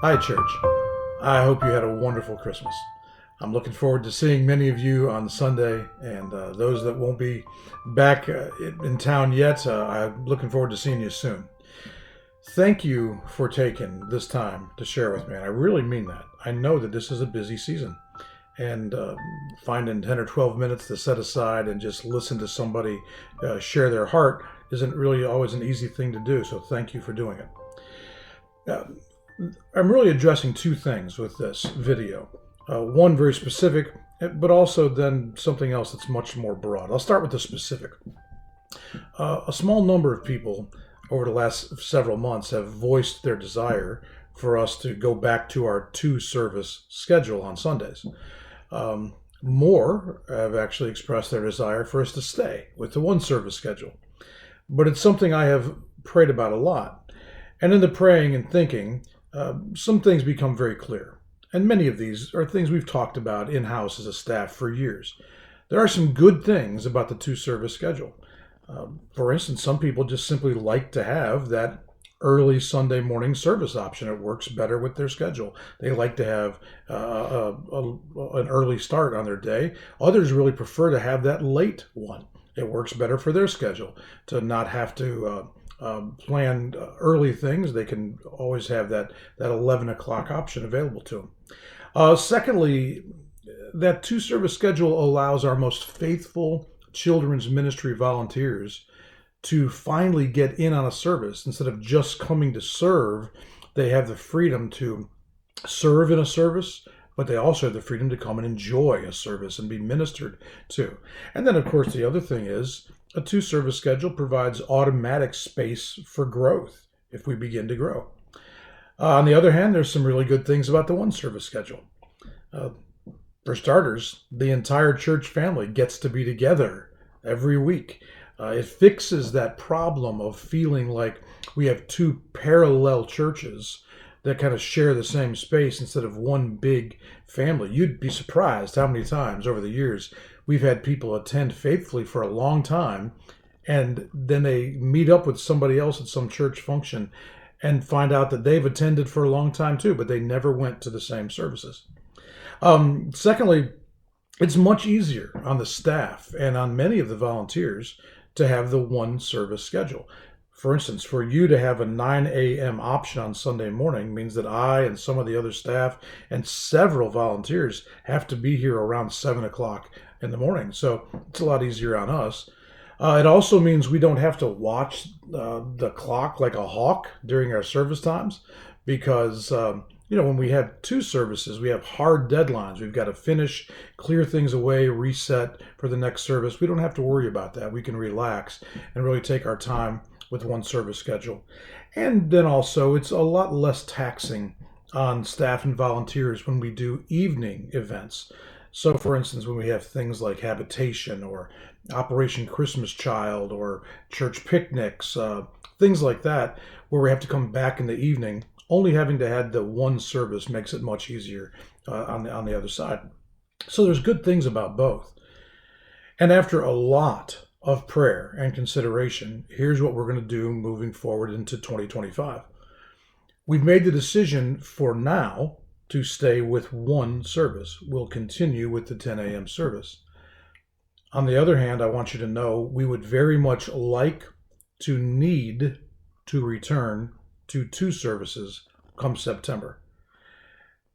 Hi, church. I hope you had a wonderful Christmas. I'm looking forward to seeing many of you on Sunday, and those that won't be back in town yet, I'm looking forward to seeing you soon. Thank you for taking this time to share with me, and I really mean that. I know that this is a busy season, and finding 10 or 12 minutes to set aside and just listen to somebody share their heart isn't really always an easy thing to do, so thank you for doing it. I'm really addressing two things with this video. One very specific, but also then something else that's much more broad. I'll start with the specific. A small number of people over the last several months have voiced their desire for us to go back to our two-service schedule on Sundays. More have actually expressed their desire for us to stay with the one-service schedule. But it's something I have prayed about a lot. And in the praying and thinking, some things become very clear. And many of these are things we've talked about in-house as a staff for years. There are some good things about the two-service schedule. For instance, some people just simply like to have that early Sunday morning service option. It works better with their schedule. They like to have an early start on their day. Others really prefer to have that late one. It works better for their schedule to not have to plan early things. They can always have that 11 o'clock option available to them. Secondly, that two-service schedule allows our most faithful children's ministry volunteers to finally get in on a service. Instead of just coming to serve, they have the freedom to serve in a service, but they also have the freedom to come and enjoy a service and be ministered to. And then, of course, the other thing is a two-service schedule provides automatic space for growth if we begin to grow. On the other hand, there's some really good things about the one-service schedule. For starters, the entire church family gets to be together every week. It fixes that problem of feeling like we have two parallel churches that kind of share the same space instead of one big family. You'd be surprised how many times over the years we've had people attend faithfully for a long time, and then they meet up with somebody else at some church function and find out that they've attended for a long time too, but they never went to the same services. Secondly, it's much easier on the staff and on many of the volunteers to have the one service schedule. For instance, for you to have a 9 a.m. option on Sunday morning means that I and some of the other staff and several volunteers have to be here around 7 o'clock in the morning. So it's a lot easier on us. It also means we don't have to watch the clock like a hawk during our service times because when we have two services, we have hard deadlines. We've got to finish, clear things away, reset for the next service. We don't have to worry about that. We can relax and really take our time with one service schedule. And then also, it's a lot less taxing on staff and volunteers when we do evening events. So, for instance, when we have things like Habitation or Operation Christmas Child or church picnics, things like that, where we have to come back in the evening, only having to have the one service makes it much easier on the other side. So there's good things about both. And after a lot of prayer and consideration, here's what we're going to do moving forward into 2025. We've made the decision for now to stay with one service. We'll continue with the 10 a.m. service. On the other hand, I want you to know we would very much like to need to return to two services come September.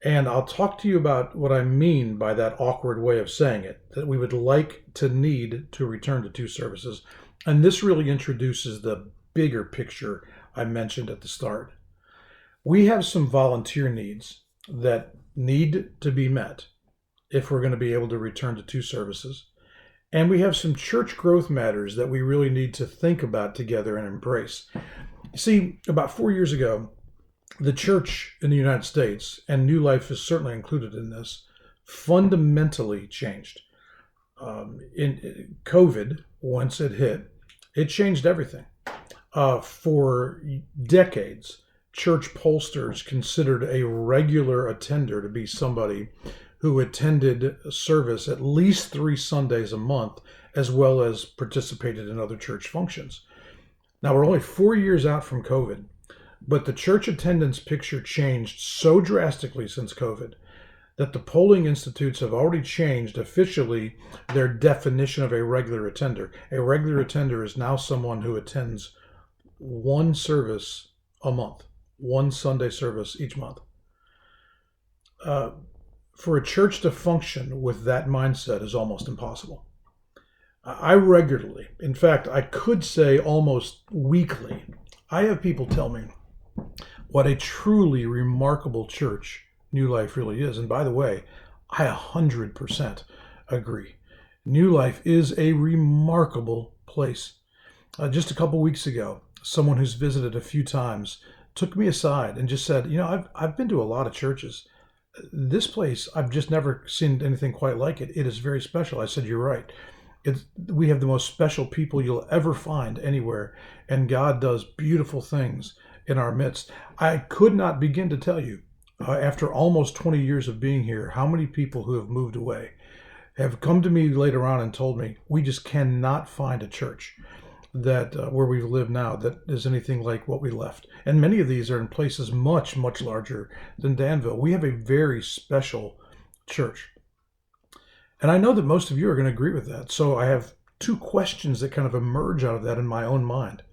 And I'll talk to you about what I mean by that awkward way of saying it, that we would like to need to return to two services. And this really introduces the bigger picture I mentioned at the start. We have some volunteer needs that need to be met if we're going to be able to return to two services. And we have some church growth matters that we really need to think about together and embrace. You see, about 4 years ago, the church in the United States, and New Life is certainly included in this, fundamentally changed. In COVID, once it hit, it changed everything. For decades, church pollsters considered a regular attender to be somebody who attended service at least 3 Sundays a month, as well as participated in other church functions. Now, we're only 4 years out from COVID, But the church attendance picture changed so drastically since COVID that the polling institutes have already changed officially their definition of a regular attender. A regular attender is now someone who attends one service a month, one Sunday service each month. For a church to function with that mindset is almost impossible. I regularly, in fact, I could say almost weekly, I have people tell me what a truly remarkable church New Life really is. And by the way, I 100% agree. New Life is a remarkable place. Just a couple weeks ago, someone who's visited a few times took me aside and just said, I've been to a lot of churches. This place, I've just never seen anything quite like it. It is very special. I said, you're right. We have the most special people you'll ever find anywhere, and God does beautiful things in our midst. I could not begin to tell you, after almost 20 years of being here, how many people who have moved away have come to me later on and told me, we just cannot find a church that where we live now that is anything like what we left. And many of these are in places much, much larger than Danville. We have a very special church. And I know that most of you are going to agree with that. So I have two questions that kind of emerge out of that in my own mind.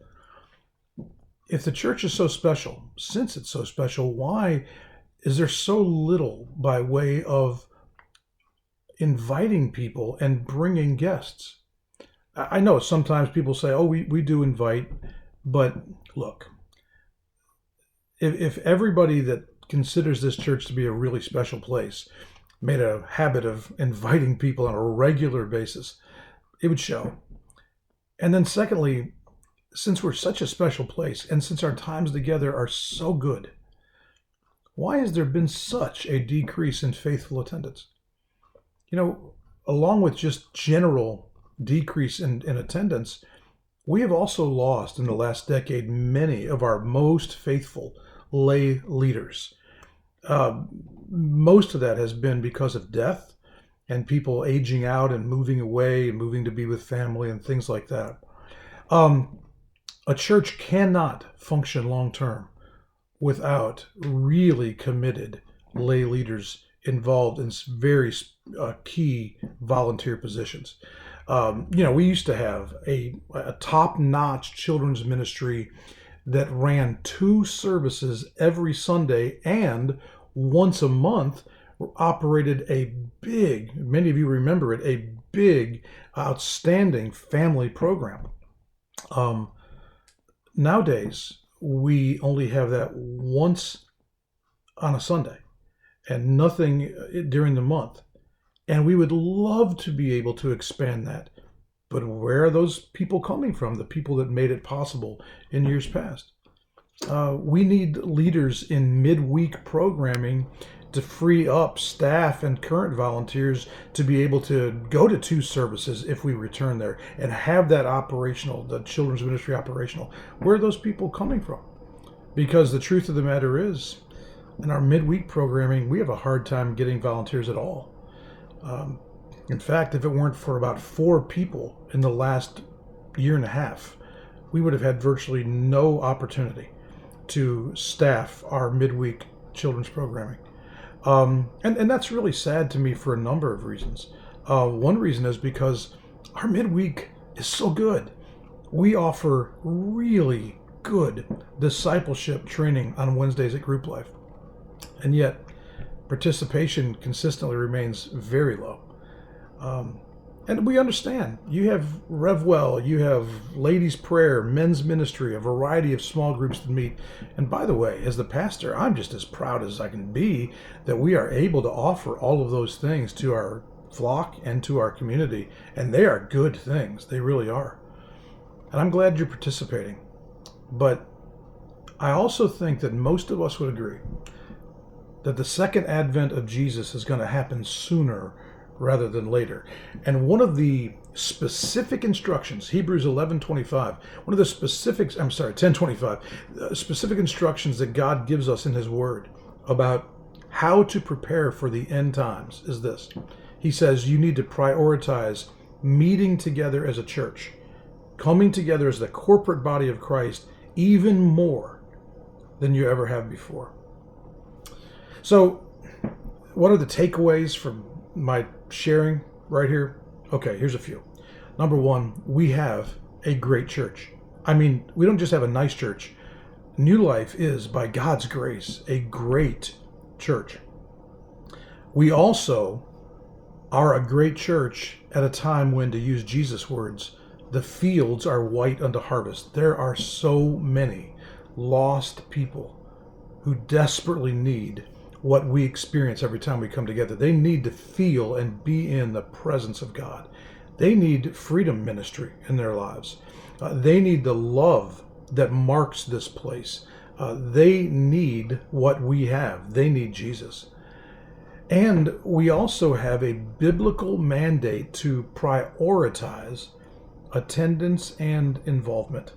If the church is so special, since it's so special, why is there so little by way of inviting people and bringing guests? I know sometimes people say, oh, we do invite, but look, if everybody that considers this church to be a really special place made a habit of inviting people on a regular basis, it would show. And then secondly, since we're such a special place and since our times together are so good, why has there been such a decrease in faithful attendance? Along with just general decrease in attendance, we have also lost in the last decade many of our most faithful lay leaders. Most of that has been because of death and people aging out and moving away and moving to be with family and things like that. A church cannot function long term without really committed lay leaders involved in very key volunteer positions. We used to have a top-notch children's ministry that ran 2 services every Sunday and once a month operated a big, many of you remember it, a big, outstanding family program. Nowadays, we only have that once on a Sunday and nothing during the month. And we would love to be able to expand that. But where are those people coming from, the people that made it possible in years past? We need leaders in midweek programming to free up staff and current volunteers to be able to go to 2 services if we return there and have that operational, the children's ministry operational. Where are those people coming from? Because the truth of the matter is, in our midweek programming, we have a hard time getting volunteers at all. In fact, if it weren't for about 4 people in the last year and a half, we would have had virtually no opportunity to staff our midweek children's programming. And that's really sad to me for a number of reasons. One reason is because our midweek is so good. We offer really good discipleship training on Wednesdays at Group Life. And yet, participation consistently remains very low. And we understand. You have RevWell, you have Ladies' Prayer, Men's Ministry, a variety of small groups that meet. And by the way, as the pastor, I'm just as proud as I can be that we are able to offer all of those things to our flock and to our community. And they are good things. They really are. And I'm glad you're participating. But I also think that most of us would agree that the second advent of Jesus is going to happen sooner rather than later. And one of the specific instructions, Hebrews 11:25, one of the specifics, 10:25, specific instructions that God gives us in his word about how to prepare for the end times is this. He says you need to prioritize meeting together as a church, coming together as the corporate body of Christ even more than you ever have before. So, what are the takeaways from my sharing right here? Okay, here's a few. Number one, we have a great church. I mean, we don't just have a nice church. New Life is, by God's grace, a great church. We also are a great church at a time when, to use Jesus' words, the fields are white unto harvest. There are so many lost people who desperately need what we experience every time we come together. They need to feel and be in the presence of God. They need freedom ministry in their lives. They need the love that marks this place. They need what we have. They need Jesus. And we also have a biblical mandate to prioritize attendance and involvement.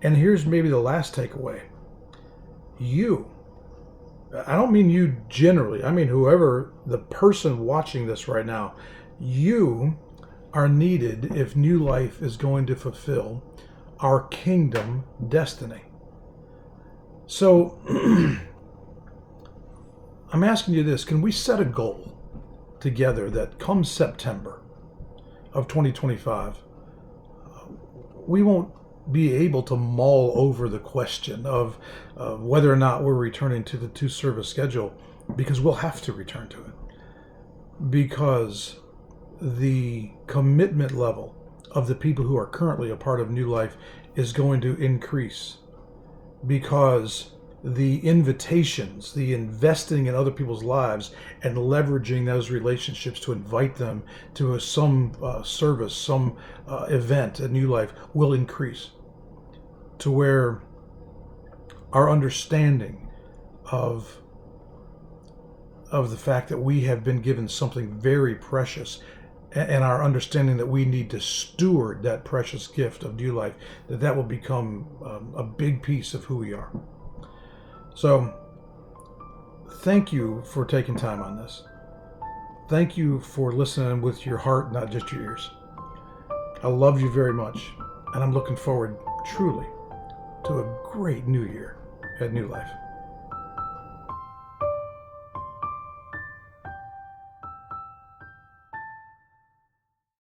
And here's maybe the last takeaway. I don't mean you generally, I mean whoever, the person watching this right now, you are needed if New Life is going to fulfill our kingdom destiny. So I'm asking you this, can we set a goal together that come September of 2025, we won't be able to mull over the question of whether or not we're returning to the 2-service schedule, because we'll have to return to it, because the commitment level of the people who are currently a part of New Life is going to increase, because the invitations, the investing in other people's lives and leveraging those relationships to invite them to some service, some event at New Life will increase, to where our understanding of the fact that we have been given something very precious, and our understanding that we need to steward that precious gift of New Life, that will become a big piece of who we are. So, thank you for taking time on this. Thank you for listening with your heart, not just your ears. I love you very much, and I'm looking forward, truly, to a great new year at New Life.